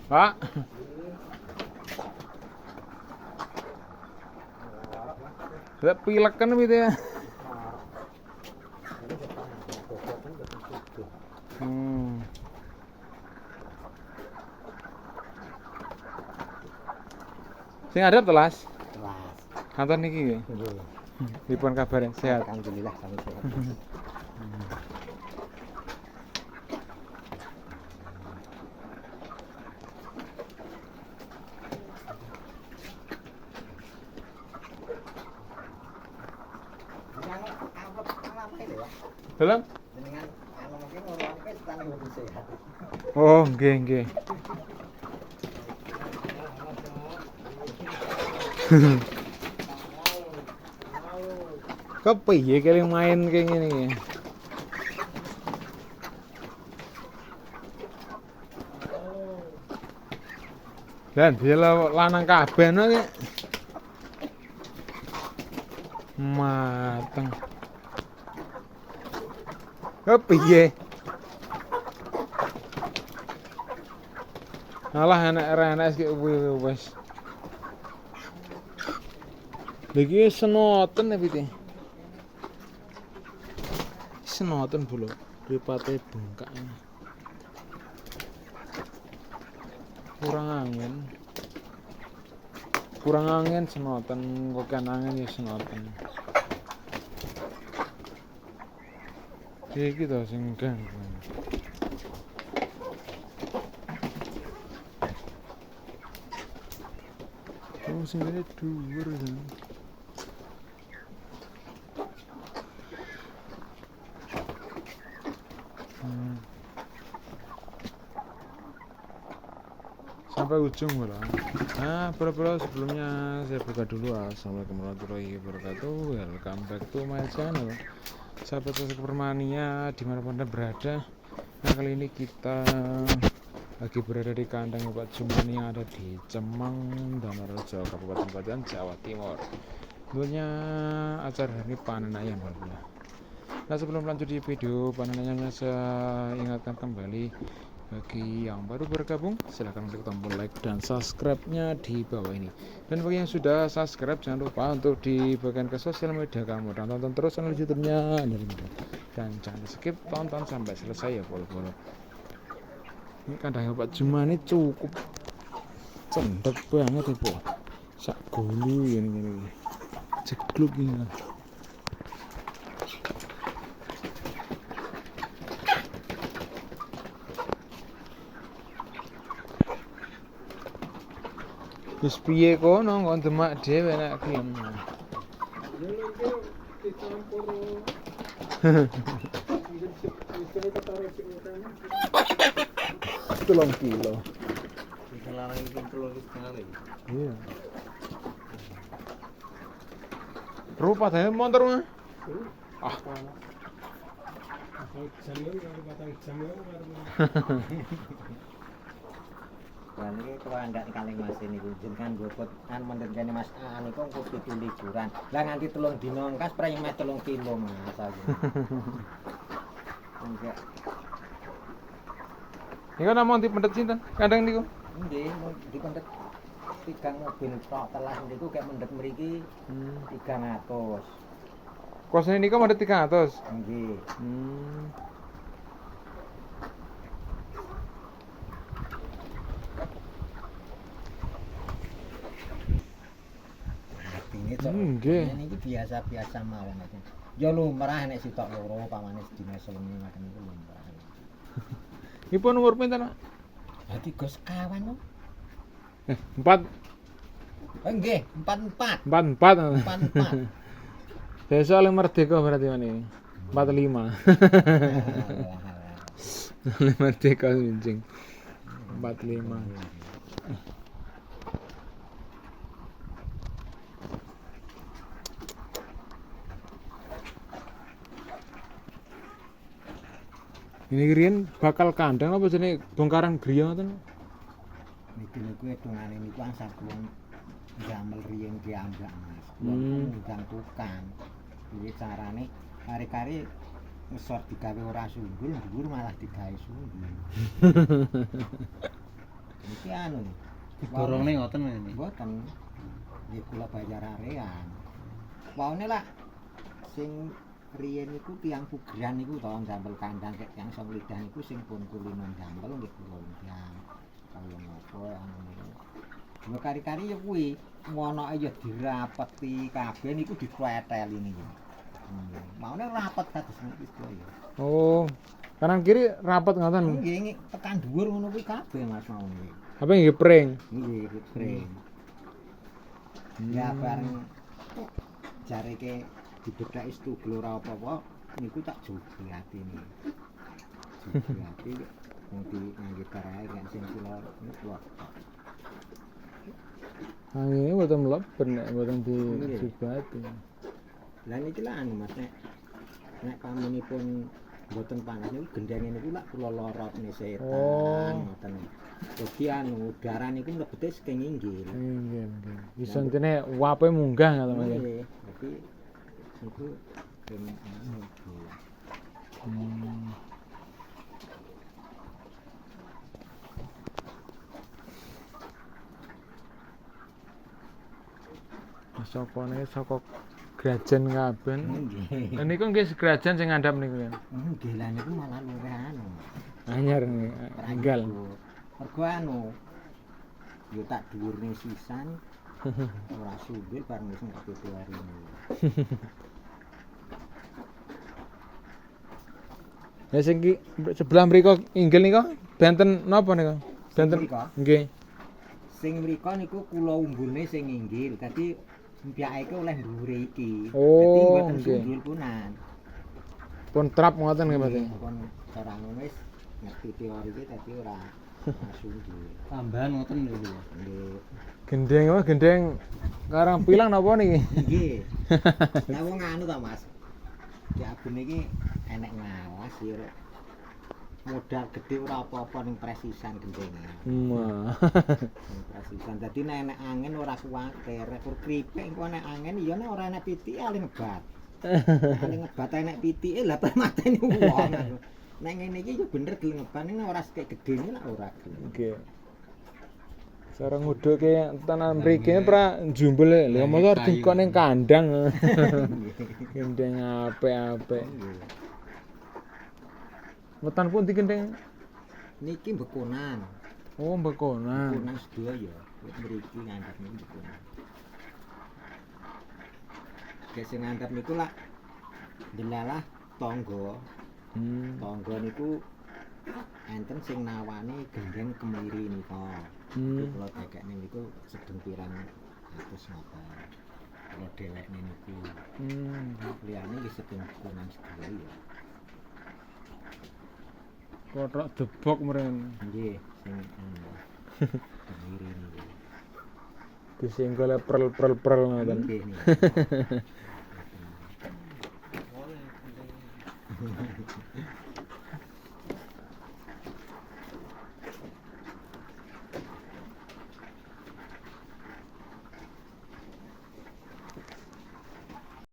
Pak. Lek pileken gitu ya. Hmm. Sing adep telas. Telas. Kantor niki nggih. Nggih. Dipun kabare sehat. Alhamdulillah kami sehat. Dalam? Dengan anu mungkin orang kita lebih sehat. Oh, nggih nggih. Kepiye kali main kayak gini? Dan dia lanang kabeh no ki. Mateng. Kepiye? Alah enak-enak sik wis. Lagi senoten ya piti. Senoten bulu. Ripate bengkak. Kurang angin senoten, kok kan angin ya senoten. Iki to sing ganggu. Oh, sing ngene dhuwur ya. Sampai ujung lah. Bro, sebelumnya saya buka dulu. Assalamualaikum warahmatullahi wabarakatuh. Welcome back to my channel. Sahabat Permania dimanapun Anda berada. Nah, kali ini kita lagi berada di kandang Pak Jumani yang ada di Cemang, Damarrejo, Kabupaten Klaten, Jawa Timur. Tentunya acara ini panen ayam. Nah, sebelum lanjut di video panen ayamnya, saya ingatkan kembali bagi yang baru bergabung, silahkan klik tombol like dan subscribe-nya di bawah ini. Dan bagi yang sudah subscribe, jangan lupa untuk dibagikan ke sosial media kamu dan tonton terus channel YouTube-nya dan jangan skip, tonton sampai selesai ya bol-bol. Ini kandangnya Pak Jumani cukup cendek banget ya po. Sak gulu ini jegluk ini. Wis piye kono kok demak dhewe nek gelem. Tulung kilo. Larang iki 3,5 lagi. Iya. Rupa dhewe motor mah. Ah. Lan iki kalau ndak kaleng Mas niku jenengan gopot kan mendhet kene Mas niku kudu liburan. Lah nganti 3 dina engkas prei meh 3 kilo Mas aku. Enggak. Niku namung dipendhet sinten? Kandang niku. Nggih, dipendhet 3 mobil tok telas niku kayak mendhet mriki 300. Kosane niku mendhet 300. Nggih. Nggih. Ini biasa-biasa mawon aja. Ya lumrah nek sitok loro pamane sedina sewengi ngoten niku lumrah. Nipun umur pinten, Pak? Dadi go sekawan to. 4. Nggih, 44. 44. 44. Besok oleh merdeka berarti ini. 45. Merdeka anjing. 45. Ini riyen bakal kandang apa jenenge bongkaran griya ngoten? Niki niku edongane niku asal kula ndamel riyen diambak Mas. Ndang tukang. Iki carane kari-kari ngesor digawe ora sundul, dhuwur malah digawe sundul. Iki anu. Dorongnya ngoten ini. Mboten. Nggih kula bayar arean. Waune lah sing riyen niku tiyang pugeran niku to ndamel kandang kek tiyang song lidah niku sing pun kulino ndamel nggih kula ndang. Kaya napa anu niku. Lho kari-kari ya kuwi ngonoke ya dirapeti kabeh niku dipleteli niku. Maune rapet kados niki sedaya. Oh, kanan kiri rapat ngoten. Nggih tekan dhuwur ngono kuwi kabeh Mas maune. Apa nggih pring? Nggih kering. Ya bareng jareke dibedhaki stugel ora apa-apa niku tak jogi atine. Jogi ati wong di ngangge barae kan sing kula niku. Angin boten mlebet nek boten dijubati. Lah niki lah anu Mas nek pamunipun mboten panas niku gendenge niku lak kula lorotne setan ngoten. Dadi anu udara niku mlebete saking inggil. Nggih, nggih. Bisa intine uape munggah ngoten Mas. Nggih, dadi niku ben anu. Sopone saka Grajen kabeh. Nggih. Niku nggih Grajen sing ngandhap niku ya. Nggih lah niku malah luwih anu. Anyar nggih, enggal. Mergo anu yo tak dhuwurne sisan ora sundul bareng wis ngerti tuarine. Ya sing sebelah mriku inggil nika benten napa nika? Benten nggih. Sing mriko niku kula umbulne sing inggil. Dadi mbyake oleh dhuwure iki. Oh, dadi mboten nggih. sundul punan. Pun trap ngoten nggih Mas. Pun cara ngono wis ngerti teori iki dadi ora sundul. Tambahan ngoten lho. Nggih. Gendeng apa gendeng karang pilang napa niki? Nggih. Lah wong anu ta Mas. Ya abun iki enek ngawas ya modal gede ora apa-apa ning presisan gendenge. Wah. Ning presisan. Dadi nek enek angin ora kuwatir, kur kripik engko enek angin ya nek ora enek pitike ali ngebat. Ali ngebat enek pitike lah mateni wong. Nek ngene iki yo bener gelem ngeban nek ora sekek gedene lah ora gelem. Nggih. Cara nguduke tenan mriki pra jumbul lho motor dikon ning kandang. Gendeng apik-apik. Wetan pun digendeng. Niki bekonan. Oh, bekonan. Bekonan sedaya. Wis mriki ngandhap niku bekonan. Kayak sing ngandhap niku lah delalah tangga. Tangga niku enten sing nawane gendeng kemiri nika. Kula dekekne niku sedeng pirang atus ngoten. Kula dhewekne niku. Liyane wis sedeng bekonan sedaya ya. Kotok debok mren. Nggih, sing kemiri niku. Disenggol prel ngoten. Nggih niku.